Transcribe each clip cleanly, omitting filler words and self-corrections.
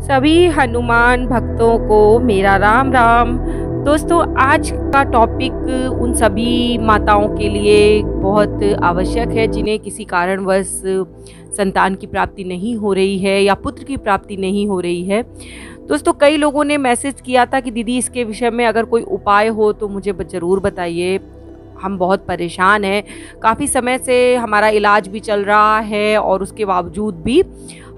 सभी हनुमान भक्तों को मेरा राम राम। दोस्तों, आज का टॉपिक उन सभी माताओं के लिए बहुत आवश्यक है जिन्हें किसी कारणवश संतान की प्राप्ति नहीं हो रही है या पुत्र की प्राप्ति नहीं हो रही है। दोस्तों, कई लोगों ने मैसेज किया था कि दीदी इसके विषय में अगर कोई उपाय हो तो मुझे ज़रूर बताइए। हम बहुत परेशान हैं, काफ़ी समय से हमारा इलाज भी चल रहा है और उसके बावजूद भी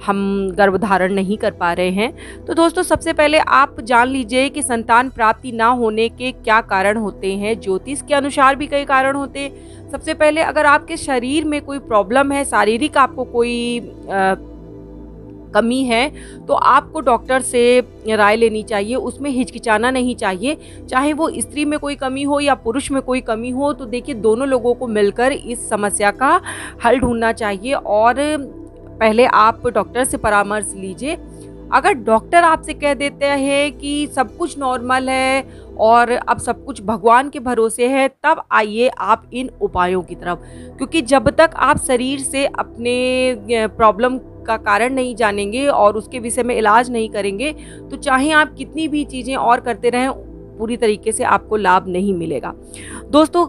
हम गर्भधारण नहीं कर पा रहे हैं। तो दोस्तों, सबसे पहले आप जान लीजिए कि संतान प्राप्ति ना होने के क्या कारण होते हैं। ज्योतिष के अनुसार भी कई कारण होते हैं। सबसे पहले, अगर आपके शरीर में कोई प्रॉब्लम है, शारीरिक आपको कोई कमी है, तो आपको डॉक्टर से राय लेनी चाहिए। उसमें हिचकिचाना नहीं चाहिए। चाहे वो स्त्री में कोई कमी हो या पुरुष में कोई कमी हो, तो देखिए दोनों लोगों को मिलकर इस समस्या का हल ढूंढना चाहिए और पहले आप डॉक्टर से परामर्श लीजिए। अगर डॉक्टर आपसे कह देते हैं कि सब कुछ नॉर्मल है और अब सब कुछ भगवान के भरोसे है, तब आइए आप इन उपायों की तरफ। क्योंकि जब तक आप शरीर से अपने प्रॉब्लम का कारण नहीं जानेंगे और उसके विषय में इलाज नहीं करेंगे, तो चाहे आप कितनी भी चीज़ें और करते रहें, पूरी तरीके से आपको लाभ नहीं मिलेगा। दोस्तों,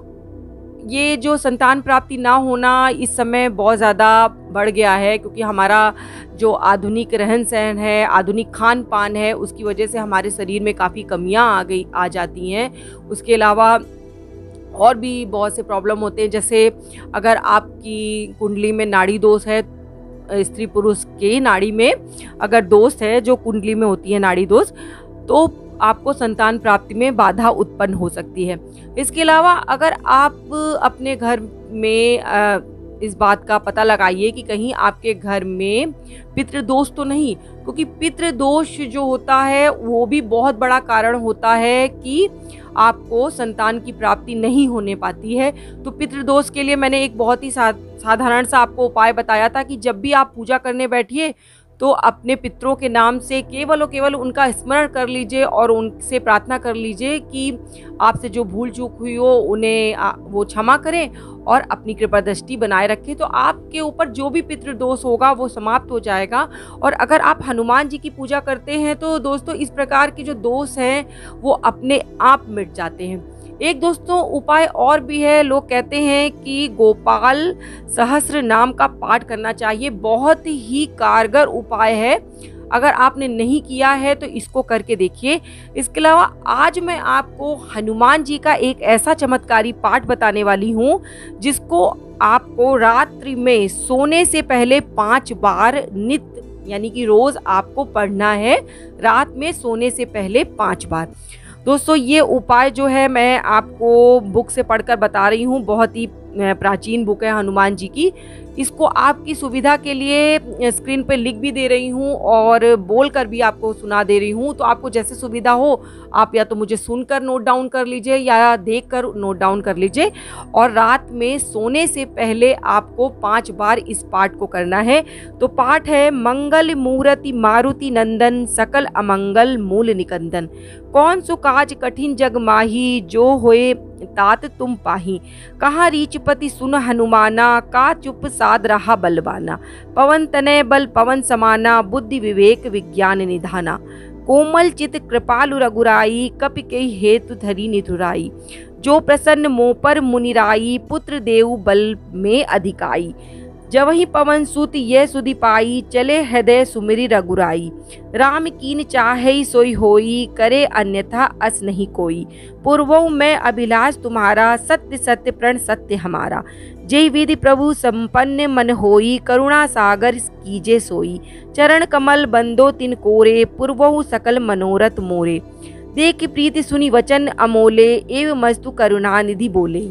ये जो संतान प्राप्ति ना होना इस समय बहुत ज़्यादा बढ़ गया है, क्योंकि हमारा जो आधुनिक रहन सहन है, आधुनिक खान पान है, उसकी वजह से हमारे शरीर में काफ़ी कमियां आ जाती हैं। उसके अलावा और भी बहुत से प्रॉब्लम होते हैं। जैसे अगर आपकी कुंडली में नाड़ी दोष है, स्त्री पुरुष के नाड़ी में अगर दोष है, जो कुंडली में होती है नाड़ी दोष, तो आपको संतान प्राप्ति में बाधा उत्पन्न हो सकती है। इसके अलावा अगर आप अपने घर में इस बात का पता लगाइए कि कहीं आपके घर में पितृदोष तो नहीं, क्योंकि पितृदोष जो होता है वो भी बहुत बड़ा कारण होता है कि आपको संतान की प्राप्ति नहीं होने पाती है। तो पितृदोष के लिए मैंने एक बहुत ही साधारण सा आपको उपाय बताया था कि जब भी आप पूजा करने बैठिए तो अपने पितरों के नाम से केवल और केवल उनका स्मरण कर लीजिए और उनसे प्रार्थना कर लीजिए कि आपसे जो भूल चूक हुई हो उन्हें वो क्षमा करें और अपनी कृपा दृष्टि बनाए रखें। तो आपके ऊपर जो भी पितृदोष होगा वो समाप्त हो जाएगा। और अगर आप हनुमान जी की पूजा करते हैं तो दोस्तों, इस प्रकार के जो दोष हैं वो अपने आप मिट जाते हैं। एक दोस्तों उपाय और भी है। लोग कहते हैं कि गोपाल सहस्त्र नाम का पाठ करना चाहिए। बहुत ही कारगर उपाय है। अगर आपने नहीं किया है तो इसको करके देखिए। इसके अलावा आज मैं आपको हनुमान जी का एक ऐसा चमत्कारी पाठ बताने वाली हूँ जिसको आपको रात्रि में सोने से पहले 5 बार नित्य, यानी कि रोज आपको पढ़ना है। रात में सोने से पहले 5 बार। दोस्तों, ये उपाय जो है मैं आपको बुक से पढ़कर बता रही हूँ। बहुत ही प्राचीन बुक है हनुमान जी की। इसको आपकी सुविधा के लिए स्क्रीन पे लिख भी दे रही हूँ और बोलकर भी आपको सुना दे रही हूँ। तो आपको जैसे सुविधा हो, आप या तो मुझे सुनकर नोट डाउन कर लीजिए या देखकर नोट डाउन कर लीजिए। और रात में सोने से पहले आपको 5 बार इस पाठ को करना है। तो पाठ है: मंगल मूर्ति मारुति नंदन, सकल अमंगल मूल निकंदन। कौन सो काज कठिन जग माही, जो होए तात तुम पाही। कहा रीचपति सुन हनुमाना, का चुप साध रहा बलवाना। पवन तनय बल पवन समाना, बुद्धि विवेक विज्ञान निधाना। कोमल चित कृपालु रघुराई, कपि के हेतु धरी निधुराई। जो प्रसन्न मोह पर मुनिराई, पुत्र देव बल में अधिकाई। जवहि पवन सुत यह सुधि पाई, चले हृदय सुमिरि रघुराई। राम कीन चाहे सोई होई, करे अन्यथा अस नहीं कोई। पूर्वों में अभिलाष तुम्हारा, सत्य सत्य प्रण सत्य हमारा। जय विधि प्रभु संपन्न मन होई, करुणा सागर कीजे सोई। चरण कमल बंदो तिन कोरे, पूर्वहु सकल मनोरथ मोरे। देख प्रीति सुनि वचन अमोले, एवं मस्तु करुणा निधि बोले।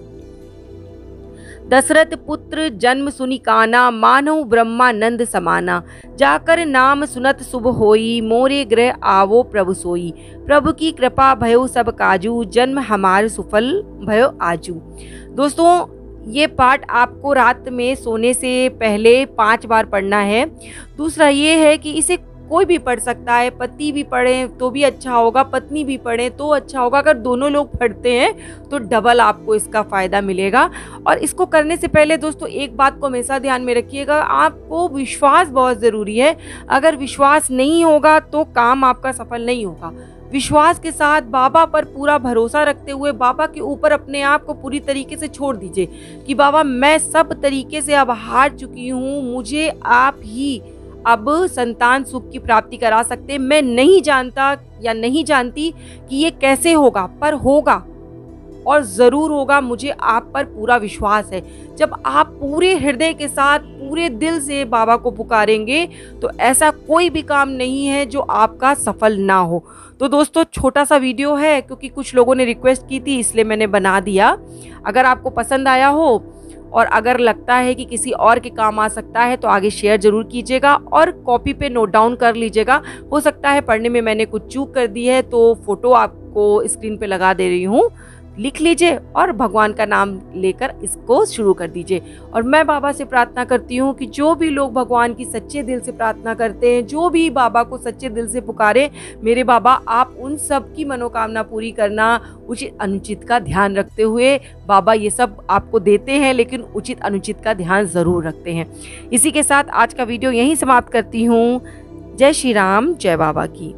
दशरथ पुत्र जन्म सुनि काना, मानव ब्रह्मानंद समाना। जाकर नाम सुनत शुभ होई, मोरे गृह आवो प्रभु सोई। प्रभु की कृपा भयो सब काजू, जन्म हमार सुफल भयो आजू। दोस्तों, ये पाठ आपको रात में सोने से पहले 5 बार पढ़ना है। दूसरा ये है कि इसे कोई भी पढ़ सकता है, पति भी पढ़े तो भी अच्छा होगा, पत्नी भी पढ़े तो अच्छा होगा। अगर दोनों लोग पढ़ते हैं तो डबल आपको इसका फ़ायदा मिलेगा। और इसको करने से पहले दोस्तों एक बात को हमेशा ध्यान में रखिएगा, आपको विश्वास बहुत ज़रूरी है। अगर विश्वास नहीं होगा तो काम आपका सफल नहीं होगा। विश्वास के साथ बाबा पर पूरा भरोसा रखते हुए बाबा के ऊपर अपने आप को पूरी तरीके से छोड़ दीजिए कि बाबा मैं सब तरीके से अब हार चुकी हूँ, मुझे आप ही अब संतान सुख की प्राप्ति करा सकते हैं। मैं नहीं जानता या नहीं जानती कि ये कैसे होगा, पर होगा और ज़रूर होगा, मुझे आप पर पूरा विश्वास है। जब आप पूरे हृदय के साथ पूरे दिल से बाबा को पुकारेंगे तो ऐसा कोई भी काम नहीं है जो आपका सफल ना हो। तो दोस्तों छोटा सा वीडियो है, क्योंकि कुछ लोगों ने रिक्वेस्ट की थी इसलिए मैंने बना दिया। अगर आपको पसंद आया हो और अगर लगता है कि किसी और के काम आ सकता है तो आगे शेयर ज़रूर कीजिएगा और कॉपी पे नोट डाउन कर लीजिएगा। हो सकता है पढ़ने में मैंने कुछ चूक कर दी है तो फ़ोटो आपको स्क्रीन पे लगा दे रही हूँ, लिख लीजिए और भगवान का नाम लेकर इसको शुरू कर दीजिए। और मैं बाबा से प्रार्थना करती हूँ कि जो भी लोग भगवान की सच्चे दिल से प्रार्थना करते हैं, जो भी बाबा को सच्चे दिल से पुकारे, मेरे बाबा आप उन सब की मनोकामना पूरी करना। उचित अनुचित का ध्यान रखते हुए बाबा ये सब आपको देते हैं, लेकिन उचित अनुचित का ध्यान ज़रूर रखते हैं। इसी के साथ आज का वीडियो यहीं समाप्त करती हूँ। जय श्री राम, जय बाबा की।